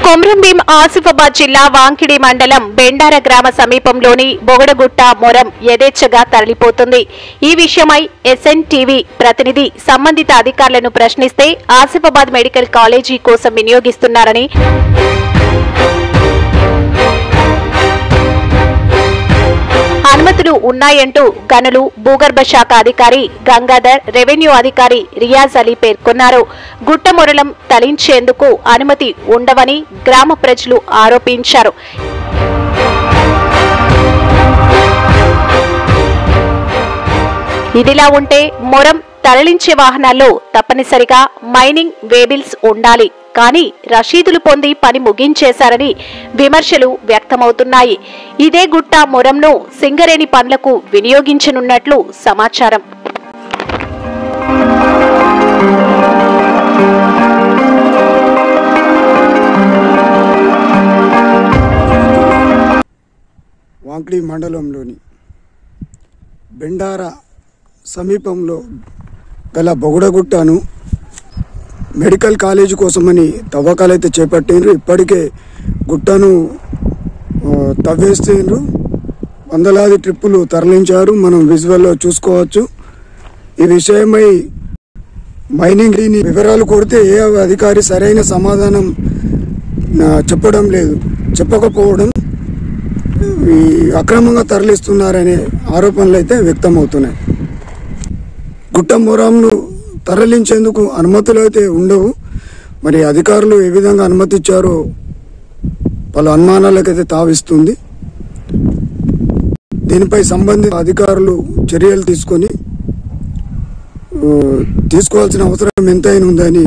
కొమ్రంభీం ఆసిఫాబాద్ జిల్లా వాంకిడి మండలం బెండార గ్రామ సమీపంలోని బొగడగుట్ట మొరం యథేచ్ఛగా తరలిపోతుంది. ఈ విషయమై SNTV ప్రతినిధి సంబంధిత అధికారులను ప్రశ్నిస్తే ఆసిఫాబాద్ మెడికల్ కాలేజీ కోసం వినియోగిస్తున్నారని, అనుమతులు ఉన్నాయంటూ గనులు భూగర్భ శాఖ అధికారి గంగాధర్, రెవెన్యూ అధికారి రియాజ్ అలీ పేర్కొన్నారు. గుట్టమొరలం తలించేందుకు అనుమతి ఉండవని గ్రామ ప్రజలు ఆరోపించారు. ఇదిలా ఉంటే మొరం తరలించే వాహనాల్లో తప్పనిసరిగా మైనింగ్ వేబిల్స్ ఉండాలి, కానీ రసీదులు పొంది పని ముగించేశారని విమర్శలు వ్యక్తమవుతున్నాయి. ఇదే గుట్ట మొరంను సింగరేణి పనులకు వినియోగించనున్నట్లు సమాచారం. వాంకిడి మండలంలోని బెండార సమీపంలో గల బొగడగుట్టను మెడికల్ కాలేజీ కోసమని తవ్వకాలైతే చేపట్టిండ్రు. ఇప్పటికే గుట్టను తవ్వేస్తుండ్రు. వందలాది ట్రిప్పులు తరలించారు. మనం విజువల్లో చూసుకోవచ్చు. ఈ విషయమై మైనింగ్ వివరాలు కొడితే ఏ అధికారి సరైన సమాధానం చెప్పడం లేదు. చెప్పకపోవడం ఈ అక్రమంగా తరలిస్తున్నారనే ఆరోపణలు అయితే వ్యక్తమవుతున్నాయి. గుట్ట మొరంను తరలించేందుకు అనుమతులు అయితే ఉండవు. మరి అధికారులు ఏ విధంగా అనుమతి ఇచ్చారో పలు అనుమానాలకైతే తావిస్తుంది. దీనిపై సంబంధిత అధికారులు చర్యలు తీసుకోవాల్సిన అవసరం ఎంతైనా ఉందని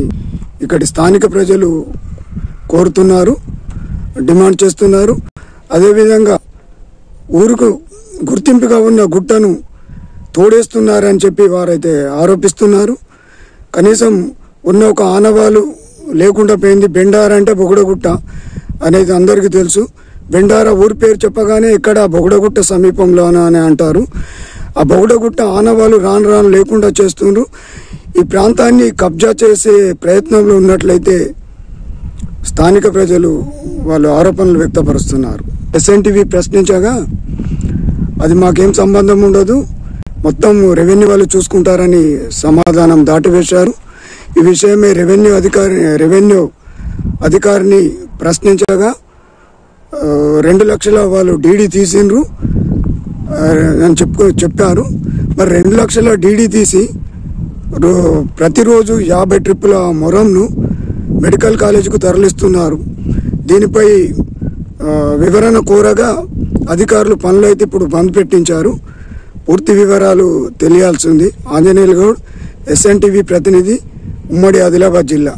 ఇక్కడి స్థానిక ప్రజలు కోరుతున్నారు, డిమాండ్ చేస్తున్నారు. అదేవిధంగా ఊరుకు గుర్తింపుగా ఉన్న గుట్టను తోడేస్తున్నారని చెప్పి వారైతే ఆరోపిస్తున్నారు. కనీసం ఉన్న ఒక ఆనవాలు లేకుండా పోయింది. బెండార అంటే బొగడగుట్ట అనేది అందరికీ తెలుసు. బెండార ఊరి పేరు చెప్పగానే ఇక్కడ బొగడగుట్ట సమీపంలోనా అని అంటారు. ఆ బొగడగుట్ట ఆనవాలు రాను రాను లేకుండా చేస్తున్నారు. ఈ ప్రాంతాన్ని కబ్జా చేసే ప్రయత్నంలో ఉన్నట్లయితే స్థానిక ప్రజలు వాళ్ళు ఆరోపణలు వ్యక్తపరుస్తున్నారు. SNTV ప్రశ్నించగా అది మాకేం సంబంధం ఉండదు, మొత్తం రెవెన్యూ వాళ్ళు చూసుకుంటారని సమాధానం దాటివేశారు. ఈ విషయమే రెవెన్యూ అధికారిని ప్రశ్నించగా 2 లక్షల వాళ్ళు డీడీ తీసిండ్రు అని చెప్పారు. మరి 2 లక్షల డీడీ తీసి ప్రతిరోజు 50 ట్రిప్పుల మొరంను మెడికల్ కాలేజీకు తరలిస్తున్నారు. దీనిపై వివరణ కోరగా అధికారులు పనులు అయితే ఇప్పుడు బంద్ పెట్టించారు. పూర్తి వివరాలు తెలియాల్సింది. ఆంజనేయులు గౌడ్, SNTV ప్రతినిధి, ఉమ్మడి ఆదిలాబాద్ జిల్లా.